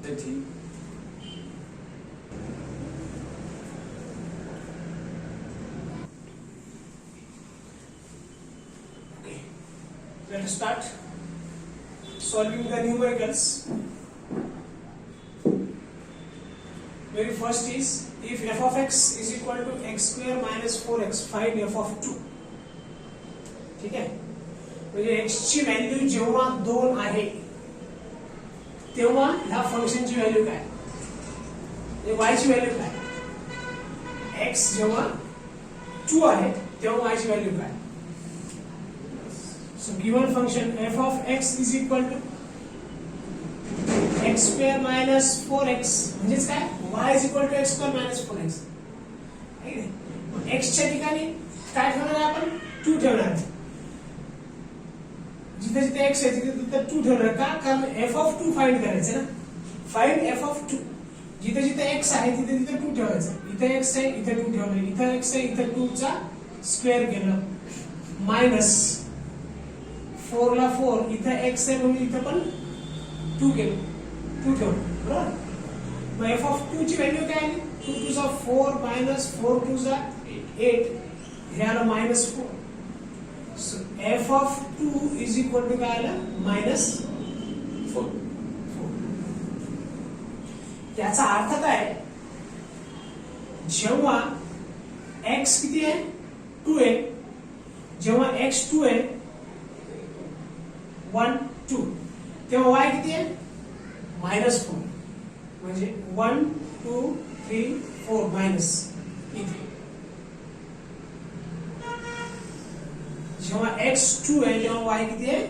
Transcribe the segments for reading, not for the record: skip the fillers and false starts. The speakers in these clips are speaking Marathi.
ठीक. Let us start solving the numericals. Very first is, if f of x is equal to x square minus 4x, find f of 2. ठीक आहे, म्हणजे x ची व्हॅल्यू जेव्हा 2 आहे तेव्हा ह्या फंक्शनची व्हॅल्यू काय, y ची व्हॅल्यू काय, x जेव्हा 2 आहे तेव्हा y ची व्हॅल्यू काय. So given function f of x is equal to x square minus 4x, म्हणजेच काय, y is equal to x square minus 4x. x च्या ठिकाणी काय ठेवणार आहे आपण, 2 ठेवणार आहे. जिथे जिथे x आहे तिथे तिथे 2 ठेवणार का, कारण f of 2 फाइंड करायचं ना. फाइंड f of 2, जिथे जिथे x आहे तिथे तिथे 2 ठेवायचं. इथे x आहे इथे 2 ठेवलं, इथे x आहे इथे 2 चा स्क्वेअर केलं, मायनस 4 ला 4, इथे x आहे म्हणून इथे पण 2 केलं, 2 ठेवलं, बरोबर. मग f of 2 ची व्हॅल्यू काय आली, 2 2 चा 4 मायनस 4 2 चा 8, हे आलं minus 4. So f of 2 is equal to काय आलं, मायनस 4. याचा अर्थ काय, जेव्हा x किती आहे, 2 आहे, जेव्हा x 2 आहे 1 2, तेव्हा y किती आहे, मायनस 4, म्हणजे 1 2 3 4 मायनस. इथे जेव्हा x 2 आहे तेव्हा y किती आहे,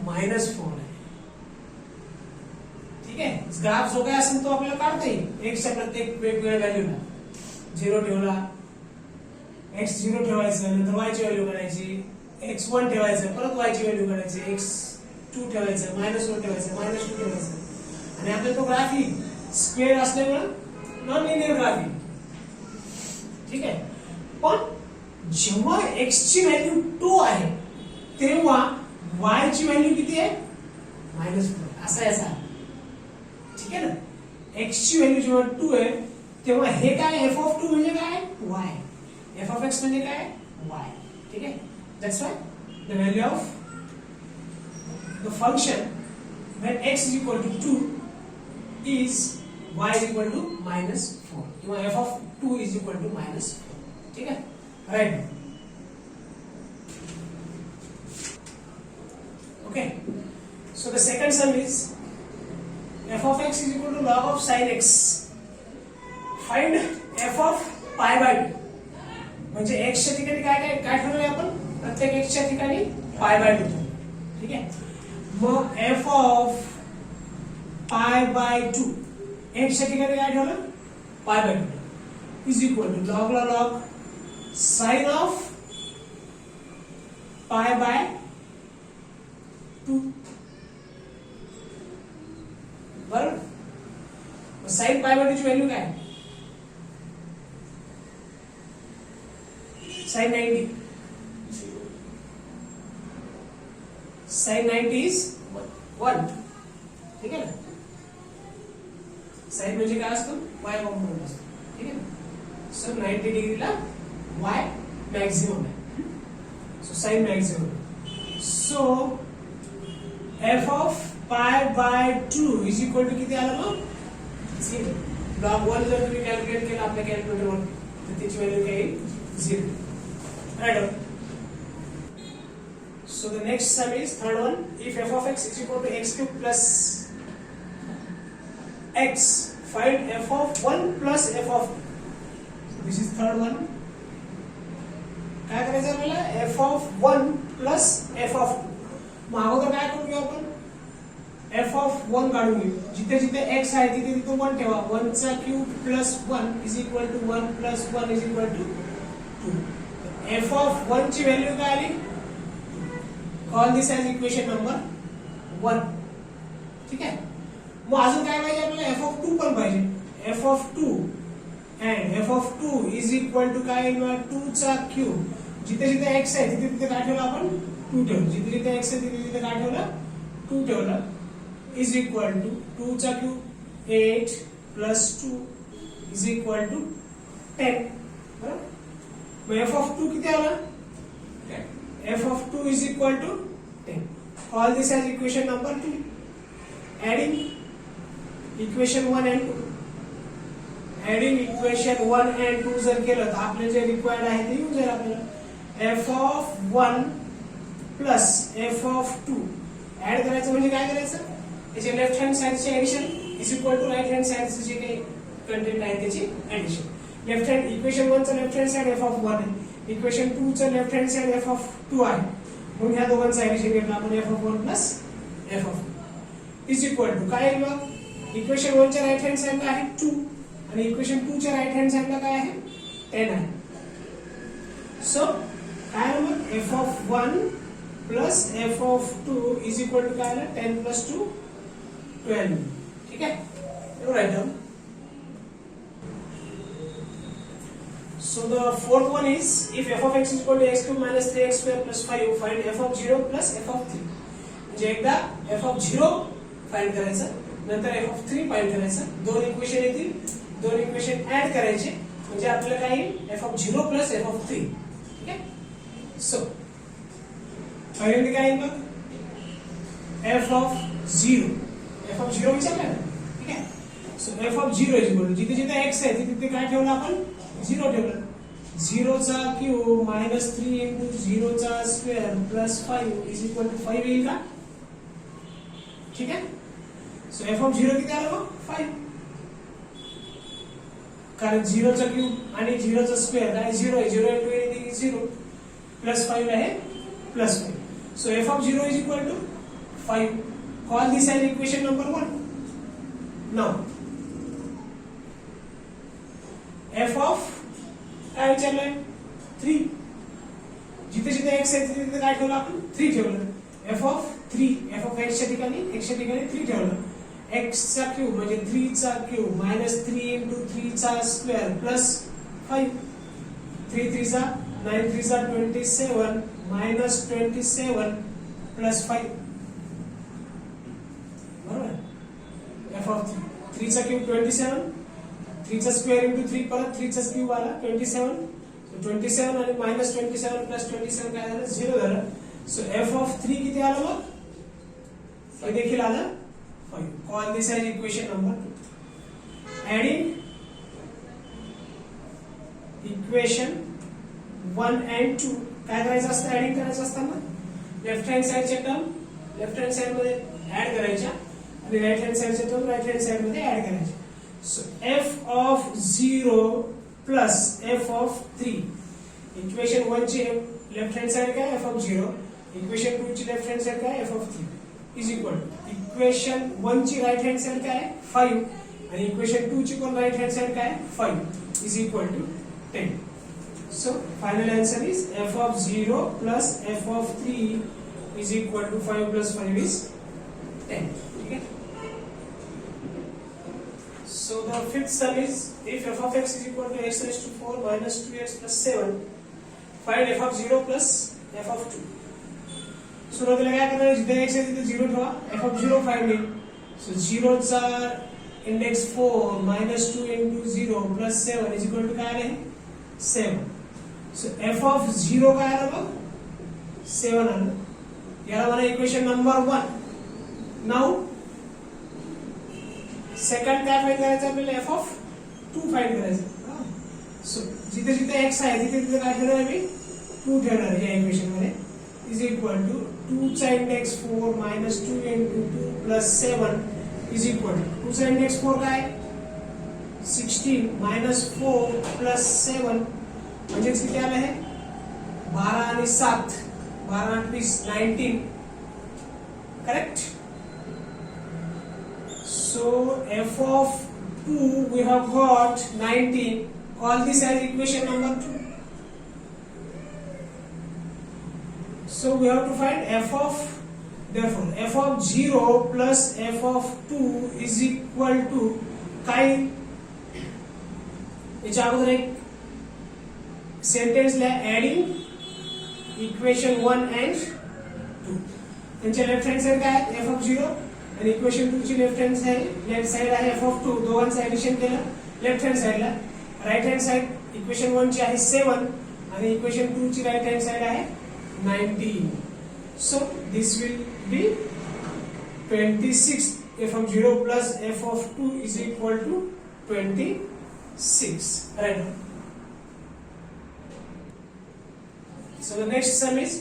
मायनस 4 आहे. ठीक आहे, ग्राफ जो काय असेल तो आपल्याला काढता येईल. x च्या प्रत्येक वेगवेगळ्या व्हॅल्यूला 0 ठेवला, x 0 ठेवायचं, नंतर y ची व्हॅल्यू काढायची, x1 ठेवायचं, परत y ची व्हॅल्यू काढायची, x2 ठेवायचं, मायनस 1 ठेवायचं, मायनस 2 ठेवायचं, आणि आपल्याला तो ग्राफ ही स्क्वेअर असल्यामुळे नॉन लिनियर ग्राफ आहे. ठीक आहे, पण जेव्हा x ची व्हॅल्यू 2 आहे तेव्हा y ची व्हॅल्यू किती आहे, मायनस 4, असा याचा. ठीक आहे ना, x ची व्हॅल्यू जेव्हा 2 आहे तेव्हा हे काय, f of 2 म्हणजे काय, y, f of x म्हणजे काय, y. ठीक आहे, that's why the value of the function when x is equal to 2 is y is equal to minus 4, किंवा f of 2 is equal to minus 4. ठीक है, right. Okay, so the second sum is f of x is equal to log of sin x. Find f of pi by 2. म्हणजे x च्या ठिकाणी काय काय काय ठेवलंय आपण, प्रत्येक x च्या ठिकाणी पाय बाय 2. ठीक आहे, मग f of pi by 2 x च्या ठिकाणी काय ठेवलं, pi by 2 is equal to log ला log sine of pi by 2. बरोबर, साइन पाय बाय 2 ची व्हॅल्यू काय, साइन 90. Sign 90 is 1. ठीक आहे ना, साइन म्हणजे काय असतो, y कॉम्पोनंट असतो. ठीक आहे ना, सो 90 डिग्रीला y मॅक्सिमम आहे, so sine maximum. So f of pi by 2 is equal to किती आलं मग, 0. लॉग 1 जर तुम्ही कॅल्क्युलेट केलं आपल्या कॅल्क्युलेटरवर तर त्याची व्हॅल्यू काय येईल, 0. Right. So the next sum is third one. If f of x is equal to x cube plus x, find f of 1 plus f of 2. So this is third one. काय करायचं आपल्याला, f of 1 plus f of 2. मग अगोदर काय करून घेऊ आपण, f of 1 काढून घेऊ. जिथे जिथे x आहे तिथे तिथे 1 ठेवा. 1 चा cube plus 1 is equal to 1 plus 1 is equal to 2. f of 1 ची व्हॅल्यू काय आली, call this as equation number 1. ठीक आहे, मग अजून काय पाहिजे आपल्याला, f of 2 पण पाहिजे. f of 2 and f of 2 is equal to काय, 2 चा क्यूब. जिथे जिथे x आहे तिथे तिथे काय ठेवलं आपण, 2 ठेवलं. जिथे जिथे x आहे तिथे तिथे काय ठेवलं, 2 ठेवलं. इज इक्वल टू 2 चा cube 8 plus 2 is equal to 10. बरोबर. मग एफ ऑफ 2 किती आला? F of 2 is equal to 10. Call this as equation number 2. Adding equation 1 and 2. Adding equation 1 and 2 जर केलं तर आपले जे रिक्वायर्ड आहे ते येऊन जाईल आपल्याला. F of 1 plus F of 2 add करायचं म्हणजे काय करायचं? त्याचे लेफ्ट हँड साइडचे addition is equal to right hand साइडचे जे काही कंटेंट आहे त्याची ऍडिशन. लेफ्ट हँड इक्वेशन 1 चं left hand side f of 1 आहे, इक्वेशन 2 चं left hand side f of 2 आहे. म्हणून ह्या दोघांचं ऍडिशन घेतलं आपण f of 1 plus F of 2 is equal to काय येईल मग? इक्वेशन 1 च्या राइट हँड साइडला आहे 2 आणि इक्वेशन 2 च्या राइट हँड साइडला काय आहे? 10 आहे. सो काय आहे मग? F of 1 plus F of 2 is equal to काय आलं? 10 प्लस 2 12. ठीक आहे, write down. So the fourth one is if f of x is equal to x cube minus 3x square plus 5, find f of 0 plus f of 3. म्हणजे एकदा f of 0 फाइंड करायचं, नंतर f of 3 फाइंड करायचं. दोन इक्वेशन येतील, दोन इक्वेशन ऍड करायचे म्हणजे आपल्याला काय येईल? f of 0 plus f of 3. ठीक आहे. सो पहिल्यांदा काय येईल मग? f of 0. f of 0 विचारलं ना. ठीक आहे. So f of 0 is equal to जिथे जिथे x आहे तिथे काय ठेवलं आपण? 0 ठेवलं. 0 चा क्यूब मायनस 3 इंटू 0 चा square plus 5 is equal to 5 येईल का? ठीक आहे. सो एफ ऑफ 0 किती आलं मग? 5. कारण 0 चा क्यूब आणि 0 चा स्क्वेअर काय? 0 आहे. 0 इंटू एनिथिंग इज 0 प्लस 5 आहे plus 5. So f of 0 is equal to 5. Call this as equation number 1. Now f of काय विचारलंय? 3. जिथे जिथे x आहे तिथे काय ठेवलं आपण? 3 ठेवलं. F of 3, F of x च्या ठिकाणी 3 ठेवलं. x चा क्यूब म्हणजे 3 चा क्यूब मायनस 3 इंटू 3 चा स्क्वेअर प्लस 5. 3 3 चा 9 3 चा 27 मायनस 27 प्लस 5. बरोबर. एफ ऑफ 3 चा क्यूब 27, 3 चा स्क्वेअर इंटू 3 परत 3 चा क्यूब आला 27. सो 27 आणि मायनस 27 प्लस 27 काय झालं? 0 झालं. सो एफ ऑफ 3 किती आलं मग? हे देखील आलं 5. Call this as equation number 2. Adding equation 1 and 2 काय करायचं असतं? ऍडिंग करायचं असताना लेफ्ट हँड साइडच्या टर्म लेफ्ट हँड साइड मध्ये ऍड करायच्या आणि राइट हँड साइडच्या टर्म राइट हँड साइड मध्ये ऍड करायच्या. So f of 0 plus f of 3. Equation 1 ची लेफ्ट हँड साइड काय? f of 0. इक्वेशन 2 ची लेफ्ट हँड साइड काय? f of 3 is equal to equation 1 ची राइट हँड साइड काय? 5 आणि इक्वेशन 2 ची पण राइट हँड साइड काय? 5 is equal to 10. So final answer is f of 0 plus f of 3 is equal to 5 plus 5 is 10. Okay. So the fifth sum is if f of x is equal to x raised to 4 minus 2x plus 7, find f of 0 plus f of 2. सुरुवातीला काय करणार? जिथे x आहे तिथे 0 ठेवा. f of 0 find it. So 0 चा index 4 minus 2 into 0 plus 7 is equal to काय आहे? 7. सो f of 0 काय आलं मग? 7 आलं. याला मला इक्वेशन नंबर 1. नाउ सेकंड काय फाइंड करायचं आपल्याला? एफ ऑफ 2 फाइंड करायचं. सो जिथे जिथे x आहे तिथे तिथे काय ठेवणार आहे? मी 2 ठेवणार आहे या इक्वेशन मध्ये. इज इक्वल टू 2 चा index 4 minus 2 into 2 plus 7 is equal to 2 चा इंडेक्स 4 काय? 16 मायनस 4 प्लस 7 म्हणजेच किती आलं आहे? 12 आणि 7 12 आणि 20 19. Correct. So f of 2 we have got 19. Call this as equation number 2. So we have to find f of, therefore f of 0 plus f of 2 is equal to काय? याच्या अगोदर एक सेंटेन्स लिहा ऍडिंग इक्वेशन 1 and 2. त्यांच्या लेफ्ट हँड साइड काय आहे? f of 0 आणि इक्वेशन 2 ची लेफ्ट हँड साइड आहे f(2), दोघांचं ऍडिशन केलं लेफ्ट हँड साइडला. राइट हँड साइड इक्वेशन 1 ची आहे 7 आणि इक्वेशन 2 ची राइट हँड साइड आहे 19. So this will be 26 from 0 plus f of 2 is equal to 26, right? So the next sum is,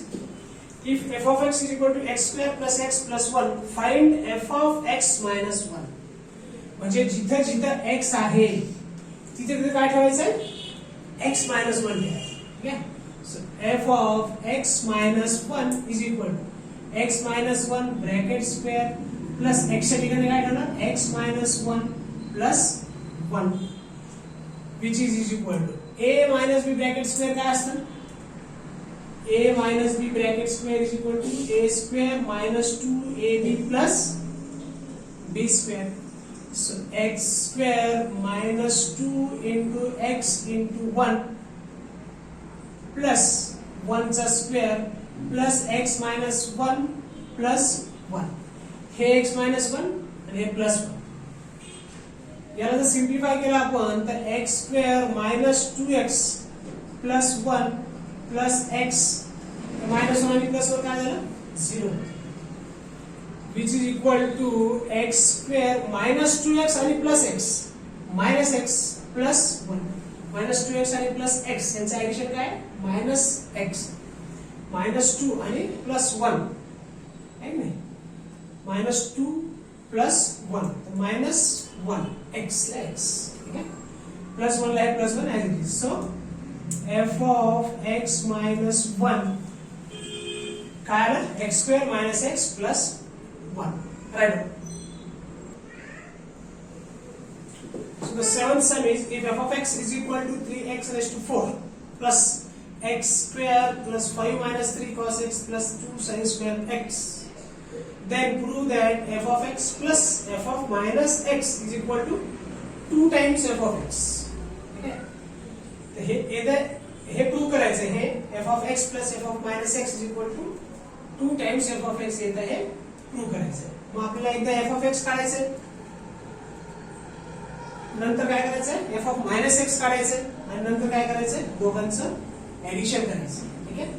if f of x is equal to x square plus x plus 1, find f of x minus 1. म्हणजे जिथं जिथं x आहे तिथे तिथे काय ठेवायचं आहे? x minus 1 ठेवायचं. ठीक आहे? So f of x minus 1 is equal to x minus 1 bracket square plus x च्या ठिकाणी काय ठेवणार? x minus 1 plus 1 which is equal to a minus b bracket square काय असतं? a minus b bracket square is equal to a square minus 2ab plus b square. So x square minus 2 into x into 1 plus 1 चा square plus x minus 1 plus 1. हे x minus 1 आणि हे plus 1. याला जर सिम्प्लिफाय केलं आपण तर x square minus 2x plus 1 plus x minus 1 आणि plus 1 काय झालं? 0. which is equal to x square minus 2x आणि plus x minus x plus 1. minus 2x आणि plus x यांचं ऍडिशन काय? minus x minus 2 आणि plus 1 आहे की नाही? minus 2 plus 1 तर minus 1 x ला x. ठीक आहे? plus 1 ला आहे plus 1 as it is. so f of x minus 1 काय आलं? x square minus x plus 1. right? So the seventh sum is, if f of x is equal to 3x raised to 4 plus x square plus 5 minus 3 cos x plus 2 sin square x, then prove that f of x plus f of minus x is equal to 2 times f of x. ठीक आहे? तर हे प्रूव्ह करायचं. हे f of x plus f of minus x is equal to 2 times f of x येतं हे प्रूव्ह करायचं. मग आपल्याला एकदा f of x काढायचं, नंतर काय करायचं? f of minus x काढायचं आणि नंतर काय करायचं? दोघांचं ऍडिशन करायचं. ठीक आहे?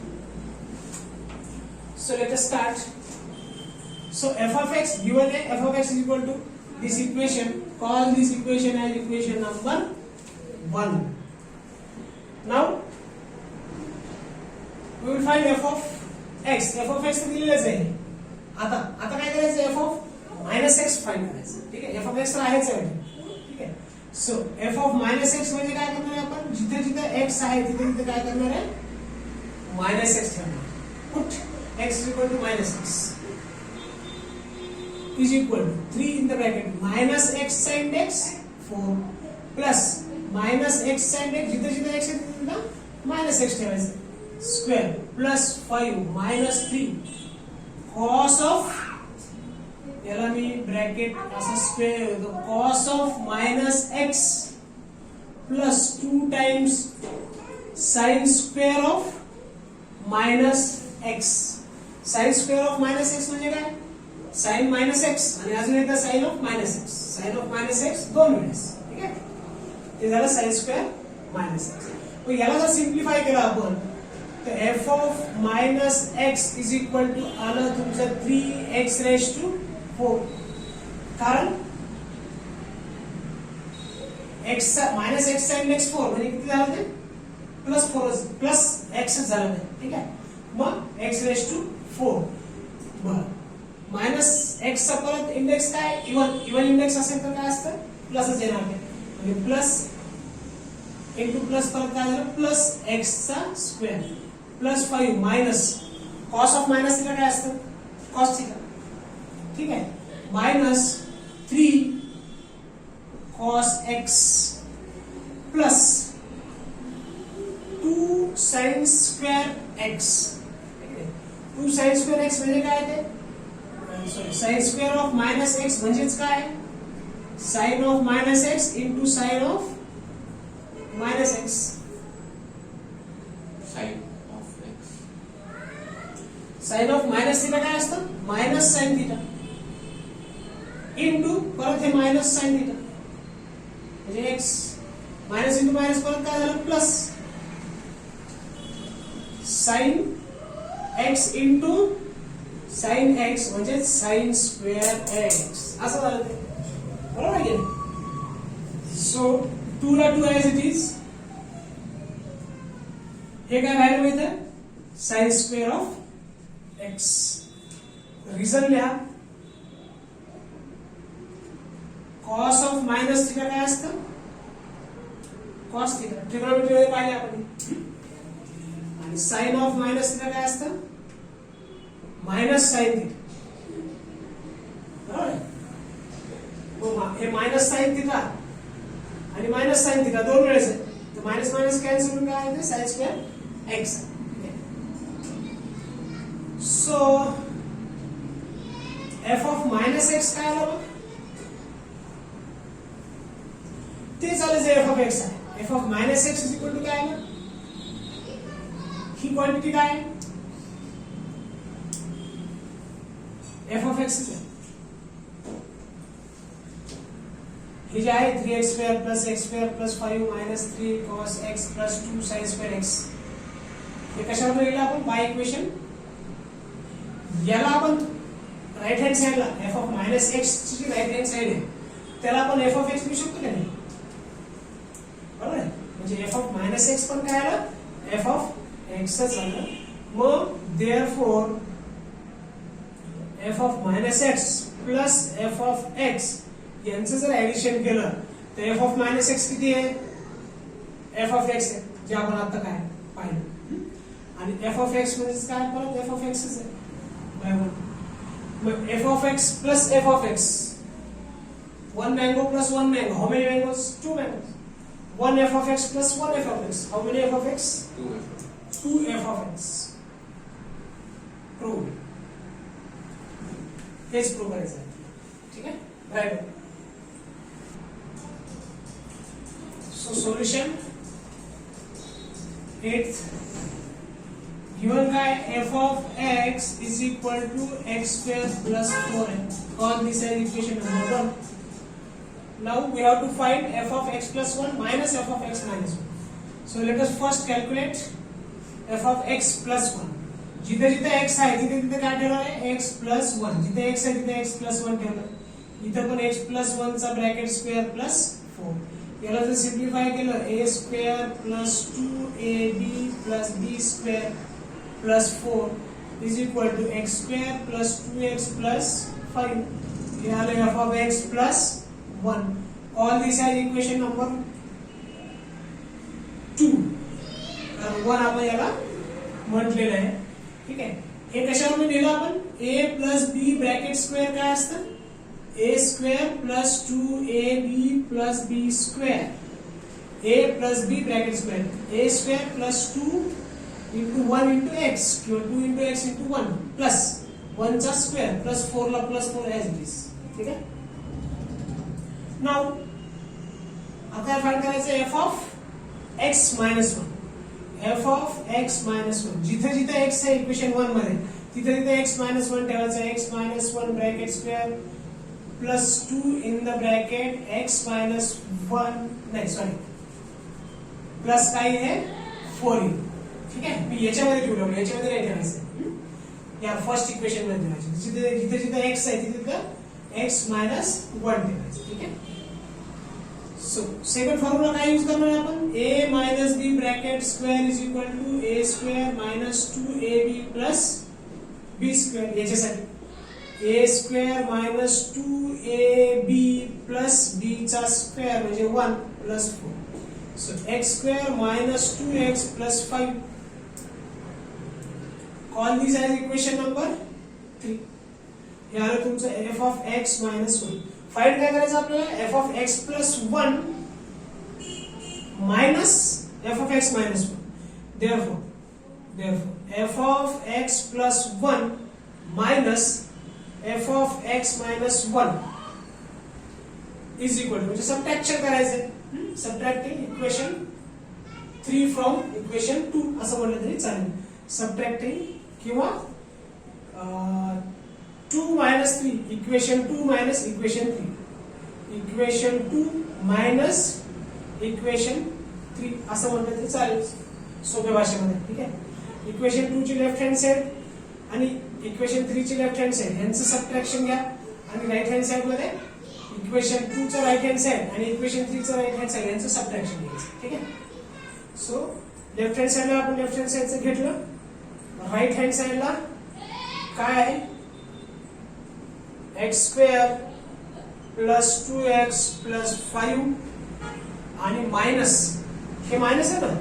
So let us start. So f of x given है, f of x is equal to this equation. Call this equation as equation number 1. Now we will find f of x. f of x दिलेलंच आहे. आता काय करायचं? f of minus x find करायचं. ठीक आहे? f of x तर आहेच आहे. ठीक आहे? So f of minus x म्हणजे काय करणार आहे आपण? जिथे जिथे x आहे तिथे तिथे काय करणार आहे? minus x ठेवणार. Put x is equal to minus x is equal to 3 in the bracket minus x sin x 4 plus minus x sin x जिथे जिथे x आहे तिथे minus x ठेवायचं square plus 5 minus 3 cos of, याला मी ब्रॅकेट असं स्क्वेअर होतो, cos of minus x plus 2 times sin square of minus x. sin square of minus x म्हणजे काय? sin minus x आणि अजून एकदा sin of minus x. sin of minus x दोन वेळेस. ठीक आहे? ते झालं sin square minus x. मग याला जर सिम्प्लिफाय केलं आपण तर f of minus x is equal to आलं तुमचं 3x raised to 4. कारण x minus x sin x 4 म्हणजे किती झालं ते? प्लस 4 प्लस x झालं ते. ठीक आहे? मग x raised to 4. बरं, मायनस एक्स चा परत इंडेक्स काय? इवन इंडेक्स असेल तर काय असतं? प्लसच येणार आहे. म्हणजे प्लस इंटू प्लस परत काय झालं? प्लस एक्स चा square plus 5 minus cos of minus theta काय असतं? Cos theta. ठीक आहे? Minus 3 cos x plus 2 sine square x. 2 sine square x म्हणजे काय ते? Sine square of minus x म्हणजेच काय? Sine of minus x into sine of minus x. Sine of minus theta काय असतं? Minus sine theta. इंटू परत हे मायनस साइन थिटा म्हणजे एक्स मायनस इंटू मायनस परत काय झालं plus sine x into sine x म्हणजे साइन स्क्वेअर एक्स असं झालं ते बरोबर आहे की सो 2 ला 2 ॲज इट इज हे काय व्हॅल्यू मिळतं sign square of x reason लिहा कॉस ऑफ मायनस थिटा काय असतं कॉस थिटा ट्रिग्नोमेट्री मध्ये पाहिले आपण आणि साइन ऑफ मायनस थिटा काय असतं मायनस साइन थिटा बरोबर हे मायनस साइन थिटा आणि मायनस साइन थिटा दोन वेळेस आहे तर मायनस मायनस कॅन्सल होऊन काय येते sine square x so f of minus x काय आलं ते झालं जे एफ ऑफ एक्स आहे f of minus x is equal to काय आलं ही क्वांटिटी काय आहे एफ ऑफ एक्स हे जे आहे 3x square plus x square plus 5 minus 3 cos x plus 2 sin square x हे कशावर लिहिलं आपण बाय इक्वेशन याला आपण राइट हँड साइडला f ऑफ मायनस x ची राइट हँड साइड आहे त्याला आपण f ऑफ x लिहू शकतो का नाही बरोबर आहे म्हणजे f ऑफ मायनस x पण काय आलं f ऑफ x च आलं मग therefore f of minus x plus f of x यांचं जर ऍडिशन केलं तर f ऑफ मायनस x किती आहे f ऑफ x आहे जे आपण आता काय पाहिलं आणि f ऑफ x म्हणजे काय परत f ऑफ x च आहे मग f of x plus f of x 1 mango plus 1 mango how many mangoes 2 mangoes 1 f of x plus 1 f of x how many f of x 2 f of x prove हेच प्रूव्ह करायचं आहे ठीक आहे right So solution 8th given by f of x is equal to x square plus 4n. Call this as equation number 1. Now we have to find f of x plus 1 minus f of x minus 1. So let us first calculate f of x plus 1. जिथे जिथे x आहे तिथे तिथे काय ठेवलं आहे x plus 1. जिथे x आहे तिथे x plus 1 ठेवलं इथे पण x plus 1 चा ब्रॅकेट स्क्वेअर प्लस 4 याला जर सिम्प्लिफाय केलं a square plus 2ab plus b square plus 4 is equal to x square plus 2x plus 5 हे आलं f of x plus 1 all this as equation number 2 कारण 1 आपण याला म्हटलेलं आहे ठीक आहे हे कशावर लिहिलं आपण a plus b bracket square काय असतं a square plus 2ab plus b square a plus b bracket square a square plus 2 into 1 into x 2 into x into 1 plus 1 चा square plus 4 ला plus 4 as it is ठीक आहे now आता फाइंड करायचं f of x minus 1 f of x minus 1 जिथे जिथे x आहे इक्वेशन 1 मध्ये तिथे तिथे x minus 1 ठेवायचं x minus 1 bracket square plus 2 in the bracket x minus 1 नहीं सॉरी प्लस काय है 4 ठीक है मी याच्यामध्ये ठेवलं याच्यामध्ये नाही ठेवायचं या फर्स्ट इक्वेशन मध्ये ठेवायचं जिथे जिथे जिथे x आहे तिथे तिथे x minus 1 ठेवायचं ठीक है सो सेकंड फॉर्म्युला काय यूज करणार आहे आपण a minus b bracket square is equal to a square minus 2ab plus b square याच्यासाठी a square minus 2ab plus b चा square म्हणजे 1 plus 4 so x square minus 2x plus 5 call this as equation number 3 हे आलं तुमचं f of x minus 1 find काय करायचं आपल्याला f of x plus 1 minus f of x minus 1 therefore f of x plus 1 minus f of x minus 1 is equal to म्हणजे सबट्रॅक्शन करायचं सबट्रॅक्टिंग इक्वेशन 3 फ्रॉम इक्वेशन 2 असं म्हटलं तरी चालेल सबट्रॅक्टिंग किंवा 2 minus 3 equation 2 minus equation 3 equation 2 minus equation 3 असं म्हटलं तरी चालेल सोप्या भाषेमध्ये. ठीक आहे. इक्वेशन 2 ची लेफ्ट हँड साइड आणि इक्वेशन 3 ची लेफ्ट हँड साइड यांचं सबट्रॅक्शन घ्या आणि राईट हँड साइड मध्ये इक्वेशन 2 चा राईट हँड साइड आणि इक्वेशन 3 चा राईट हँड साइड यांचं सबट्रॅक्शन घ्यायचं. ठीक आहे. सो लेफ्ट हँड साइडला आपण लेफ्ट हँड साइडचं घेतलं. राईट हँड साइडला काय आहे x square plus 2x plus 5 आणि मायनस हे मायनस आहे ना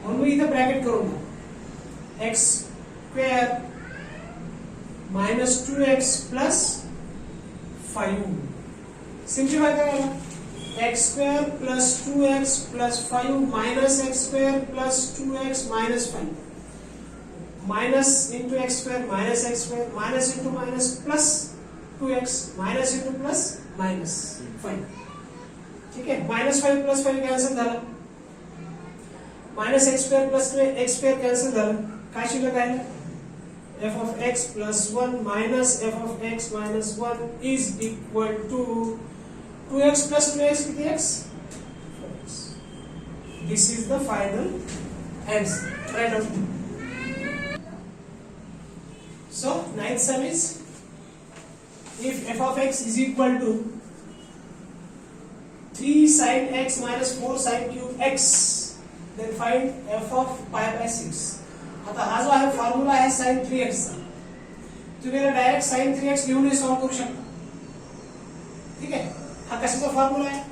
म्हणून मी इथं ब्रॅकेट करून द्या X square minus 2x plus 5 simplify करायला X square plus 2x plus 5 minus X square plus 2x minus 5 minus into X square minus X square minus into minus plus 2x minus into plus minus 5. ठीक है. माइनस 5 प्लस 5 कॅन्सल झालं. Minus X square plus X square cancel झालं. काय शिल्लक आहे f of x plus 1 minus f of x minus 1 is equal to 2x plus 2x किती x 4x. This is the final answer. Right on. So, ninth sum is if f of x is equal to 3 sin x minus 4 sin cube x, then find f of pi by 6. आता हा जो आहे फॉर्म्युला आहे sin 3x चा. तुम्ही डायरेक्ट sin 3x लिहून सॉल्व करू शकता. ठीक आहे. हा कशाचा फॉर्म्युला आहे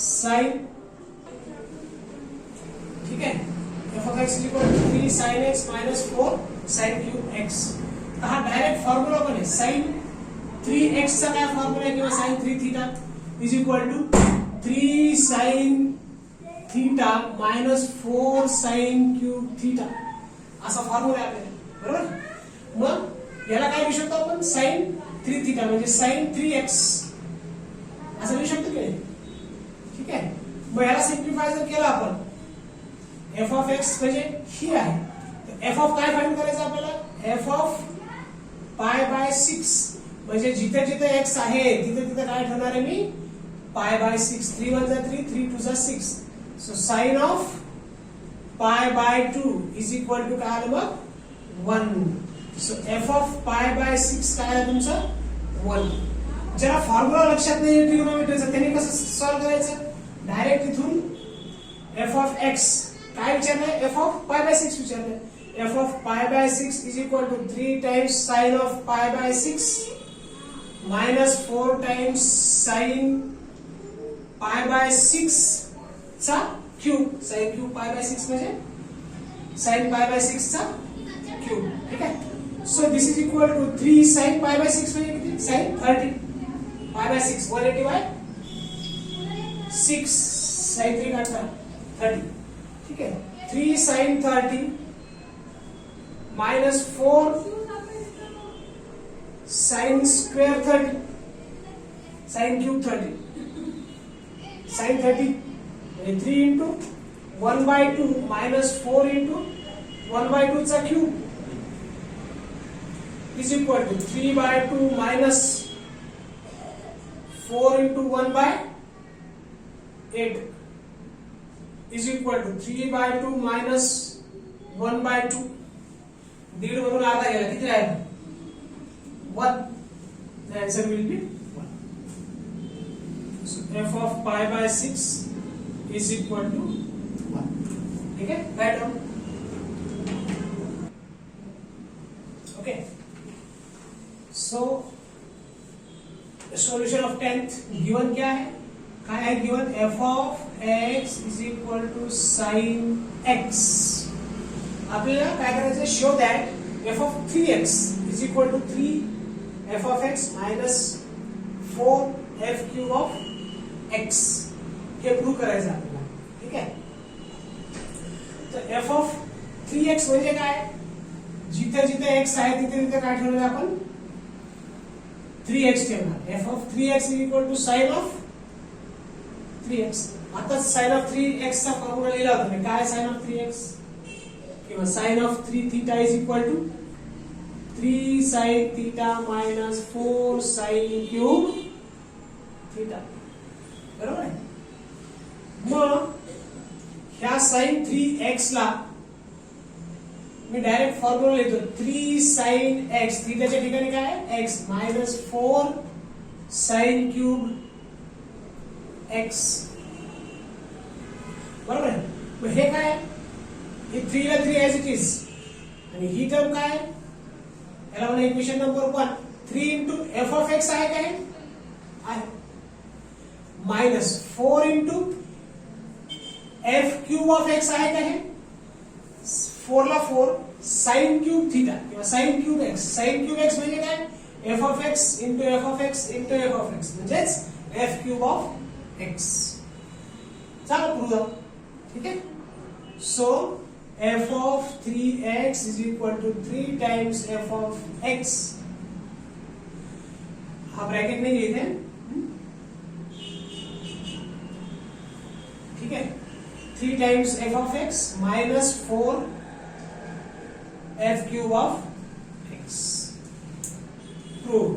sin. ठीक है. f of x is equal to 3 sin x minus 4 sin cube x. हा डायरेक्ट फॉर्म्युला पण आहे. sin 3x चा काय फॉर्म्युला किंवा sin 3 theta is equal to 3 sin theta minus 4 sin cube theta असा फॉर्म्युला आहे आपल्याला. बरोबर. मग याला काय लिहू शकतो आपण sin 3 थीटा म्हणजे sin 3x असं लिहू शकतो की. ठीक आहे. मग याला सिम्प्लिफाय जर केला आपण f of x म्हणजे ही आहे f of काय फाइंड करायचं आपल्याला f of pi by 6 म्हणजे जिथे जिथे x आहे तिथे तिथे काय ठेवणार आहे मी pi by 6. 3 1 जा 3 3 2 जा 6. So sin of pi by 2 is equal to काय आलं मग 1. So f of pi by 6 काय आहे तुमचं 1. ज्याला फॉर्म्युला लक्षात नाही ट्रिग्नोमेट्रीचा त्यांनी कसं सॉल्व करायचं डायरेक्ट इथून f of x काय विचारलंय f of pi by 6 विचारलंय. f of pi by 6 is equal to 3 times sin of pi by 6 minus 4 times sin pi by 6 चा cube. sin cube pi by 6 म्हणजे sin pi by 6 चा क्यूब. ठीक आहे. So this is equal to 3 sin pi by 6 म्हणजे किती sin 30 pi by 6 180 by 6 sin 3 काढता 30. ठीक है. 3 sin 30 minus 4 sin square 30 sin cube 30 sin 30 3 into 1 by 2 minus 4 into 1 by 2 चा cube is equal to 3 by 2 minus 4 into 1 by 8 is equal to 3 by 2 minus 1 by 2. दीड मधून अर्धा गेला किती राहील 1. The answer will be 1. So f of pi by 6 is equal to 1. ठीक है. Write down. Okay. So the solution of 10th given क्या है काय है given f of x is equal to sin x. आपल्याला काय करायचं show that f of 3x is equal to 3 f of x minus 4 f cube of x हे प्रूव्ह करायचं आपल्याला. ठीक आहे. तर f of 3x म्हणजे काय जिथे जिथे x आहे तिथे तिथे काय ठेवणार आपण 3x ठेवणार. f of 3x is equal to sin of 3x. आता sin of 3x चा फॉर्म्युला लिहिला होता मी काय sin of 3x किंवा sin of 3 theta is equal to 3 sin theta minus 4 sin cube theta. बरोबर आहे. मग ह्या sin 3x ला मी डायरेक्ट फॉर्म्युला लिहितो 3 sin x, थीटाच्या ठिकाणी काय आहे x minus 4 sin cube x. बरोबर आहे. मग हे काय आहे, हे 3 ला 3 ऍज इट इज, आणि ही टर्म काय आहे, याला म्हणा equation number 1 3 into F of x आहे काय आहे, minus 4 into F cube of x आहे काय, 4 ला 4 साइन क्यूब थीटा किंवा sine cube x. Sine cube x म्हणजे काय, F of x into F of x into F of x म्हणजेच एफ क्यूब ऑफ एक्स. चला पुढे जाऊ. ठीक आहे. So f of 3x is equal to 3 times f of x. हा ब्रैकेट नहीं लिखे थे, ठीक है. 3 times f of x minus 4 f cube of x. Prove.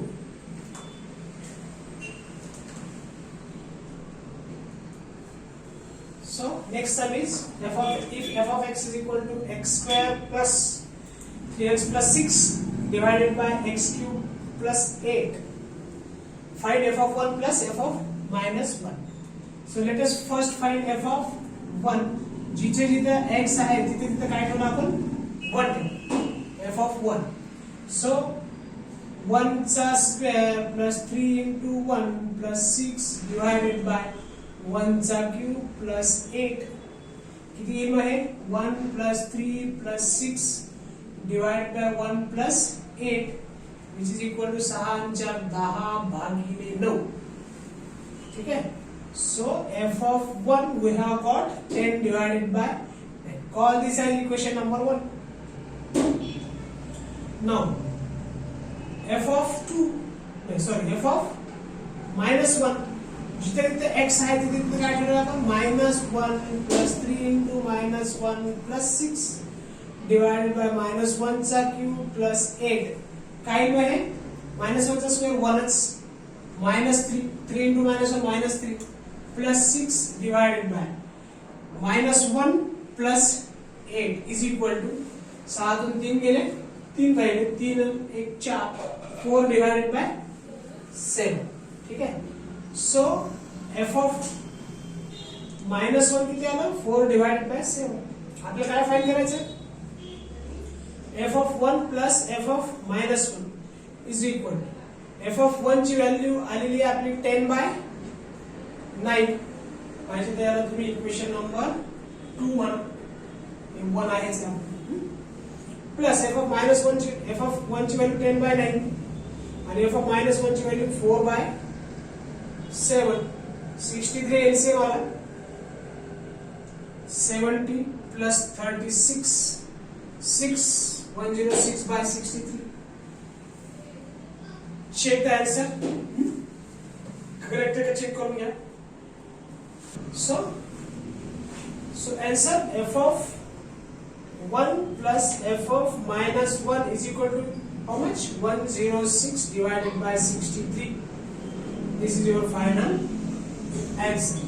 So next sum is if f of x is equal to x square plus 3x plus 6 divided by x cube plus 8. Find f of 1 plus f of minus 1. So let us first find f of 1. जिथे जिथे x आहे तिथे तिथे काय ठेवू आपण 1 ठेवू. f of 1. So 1 चा square plus 3 into 1 plus 6 divided by 1 चा क्यूब प्लस 8 किती येईल मग हे 1 plus 3 plus 6 divide by 1 plus 8 which is equal to 6 च्या 10 भागिले 9. ठीक है. So f of 1 we have got 10 divided by 9. Call this as equation number 1. Now f of 2 f of minus 1 जिथे जिथे x आहे तिथे तिथे काय ठेवूया आपण minus 1 plus 3 into minus 1 plus 6 divided by minus 1 चा क्यूब प्लस 8. काय आहे मायनस 1 चा स्क्वेअर 1च, minus 3 into minus 1 minus 3 plus 6 divided by minus 1 plus 8 is equal to 6 तून 3 गेले 3 राहिले 3 1 4 4 डिवाइडेड बाय 7. ठीक है. सो f of minus 1 किती आलं 4 divided by 7. आपल्याला काय फाइंड करायचं, f of 1 plus f of minus 1 is equal to f of 1 ची व्हॅल्यू आलेली आहे आपली 10 by 9 पाहिजे त्याला तुम्ही इक्वेशन नंबर 2 म्हणा, हे 1 आहेच ना, प्लस f of minus 1 ची व्हॅल्यू 10 by 9 आणि f of minus 1 ची व्हॅल्यू 4 by 7. 63 एलसीएम वाला 70 plus 36 6 106 by 63. Check the answer. Correct का चेक करून घ्या. So answer f of 1 plus f of minus 1 is equal to how much 106 divided by 63. This is your final answer.